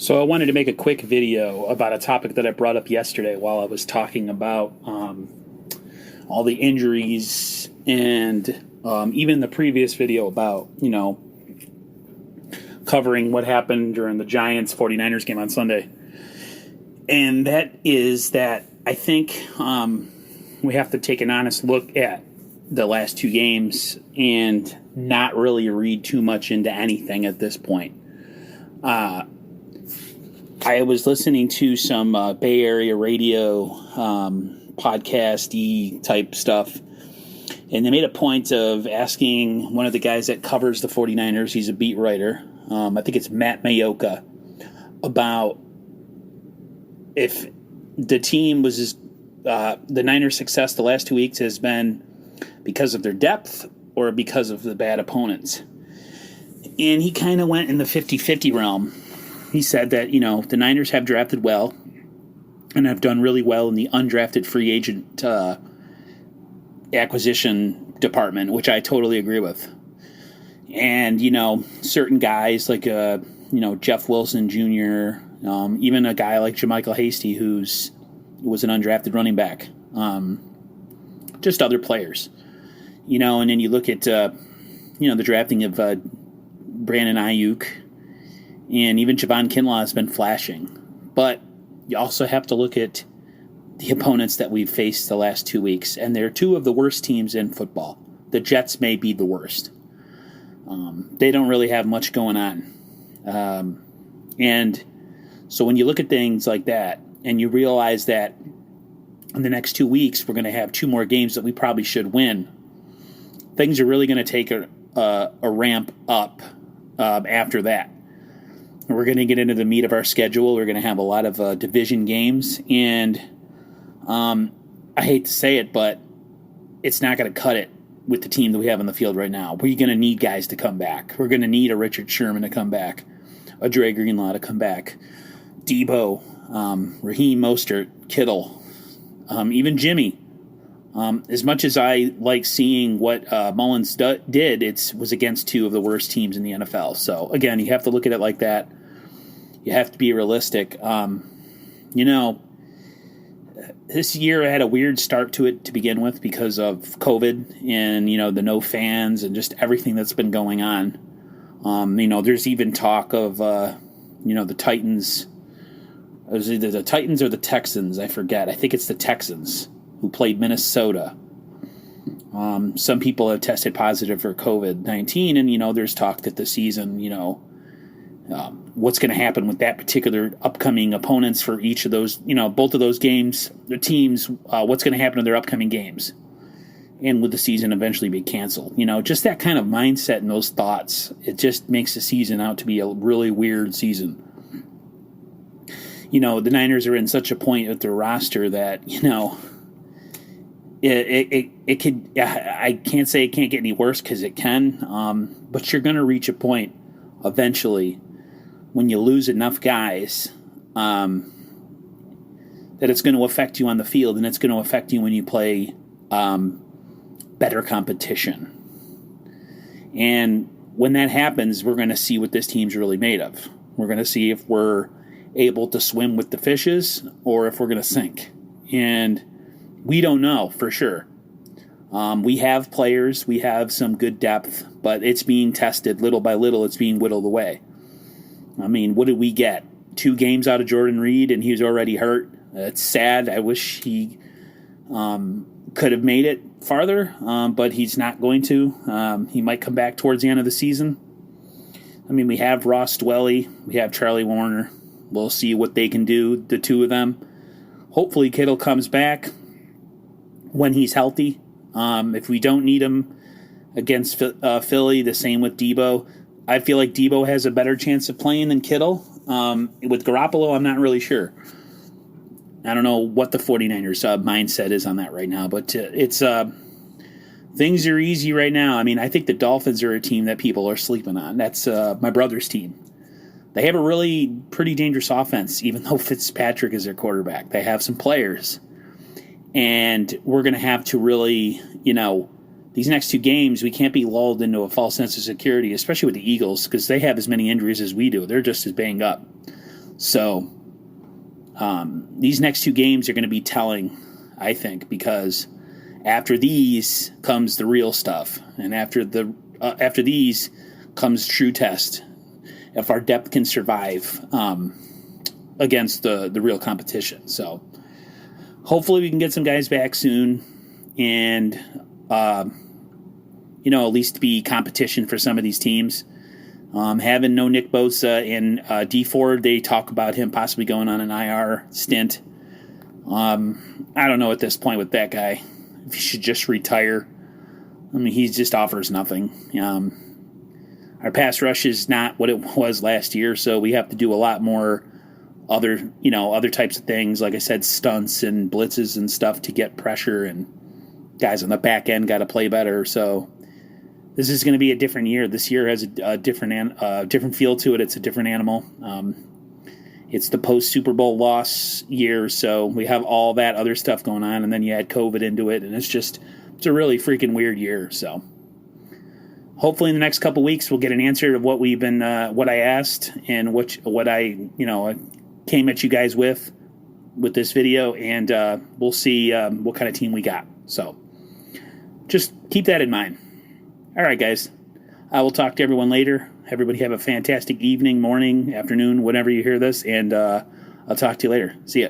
So I wanted to make a quick video about a topic that I brought up yesterday while I was talking about all the injuries and even the previous video about, covering what happened during the Giants 49ers game on Sunday. And that is that I think we have to take an honest look at the last two games and not really read too much into anything at this point. I was listening to some Bay Area radio podcast-y type stuff, and they made a point of asking one of the guys that covers the 49ers, he's a beat writer, I think it's Matt Mayoka, about if the team was the Niners' success the last 2 weeks has been because of their depth or because of the bad opponents. And he kind of went in the 50-50 realm. He said that, the Niners have drafted well and have done really well in the undrafted free agent acquisition department, which I totally agree with. And, certain guys like, Jeff Wilson Jr., even a guy like JaMycal Hasty, who was an undrafted running back, just other players, and then you look at, the drafting of Brandon Ayuk, and even Javon Kinlaw has been flashing. But you also have to look at the opponents that we've faced the last 2 weeks, and they're two of the worst teams in football. The Jets may be the worst. They don't really have much going on. And so when you look at things like that, and you realize that in the next 2 weeks we're going to have two more games that we probably should win, things are really going to take a ramp up after that. We're going to get into the meat of our schedule. We're going to have a lot of division games. And I hate to say it, but it's not going to cut it with the team that we have on the field right now. We're going to need guys to come back. We're going to need a Richard Sherman to come back, a Dre Greenlaw to come back, Debo, Raheem Mostert, Kittle, even Jimmy. As much as I like seeing what Mullins did, it was against two of the worst teams in the NFL. So, again, you have to look at it like that. You have to be realistic. This year had a weird start to it to begin with because of COVID and, the no fans and just everything that's been going on. There's even talk of, the Titans. It was either the Titans or the Texans. I forget. I think it's the Texans who played Minnesota. Some people have tested positive for COVID-19, and, there's talk that the season, what's going to happen with that particular upcoming opponents for each of those, both of those games, the teams, what's going to happen to their upcoming games, and would the season eventually be canceled? Just that kind of mindset and those thoughts, it just makes the season out to be a really weird season. The Niners are in such a point with their roster that, it could, I can't say it can't get any worse because it can, but you're going to reach a point eventually when you lose enough guys that it's going to affect you on the field, and it's going to affect you when you play better competition. And when that happens, we're going to see what this team's really made of. We're going to see if we're able to swim with the fishes or if we're going to sink. And we don't know for sure. We have players, we have some good depth, but it's being tested little by little. It's being whittled away. I mean, what did we get? 2 games out of Jordan Reed, and he was already hurt. It's sad. I wish he could have made it farther, but he's not going to. He might come back towards the end of the season. I mean, we have Ross Dwelly, we have Charlie Warner. We'll see what they can do, the two of them. Hopefully Kittle comes back when he's healthy. If we don't need him against Philly, the same with Debo. I feel like Debo has a better chance of playing than Kittle. With Garoppolo, I'm not really sure. I don't know what the 49ers mindset is on that right now, but it's things are easy right now. I mean, I think the Dolphins are a team that people are sleeping on. That's my brother's team. They have a really pretty dangerous offense, even though Fitzpatrick is their quarterback. They have some players. And we're going to have to really, these next two games, we can't be lulled into a false sense of security, especially with the Eagles, because they have as many injuries as we do. They're just as banged up. So these next 2 games are going to be telling, I think, because after these comes the real stuff, and after these comes true test if our depth can survive against the real competition. So hopefully we can get some guys back soon, and at least be competition for some of these teams. Having no Nick Bosa and D Ford, they talk about him possibly going on an IR stint. I don't know at this point with that guy if he should just retire. I mean, he just offers nothing. Our pass rush is not what it was last year, so we have to do a lot more other types of things. Like I said, stunts and blitzes and stuff to get pressure, and guys on the back end got to play better. So this is going to be a different year. This year has a different feel to it. It's a different animal. It's the post Super Bowl loss year, so we have all that other stuff going on, and then you add COVID into it, and it's a really freaking weird year. So hopefully in the next couple weeks we'll get an answer to what what I asked and what I came at you guys with this video, and we'll see what kind of team we got. So just keep that in mind. All right, guys. I will talk to everyone later. Everybody have a fantastic evening, morning, afternoon, whenever you hear this, and I'll talk to you later. See ya.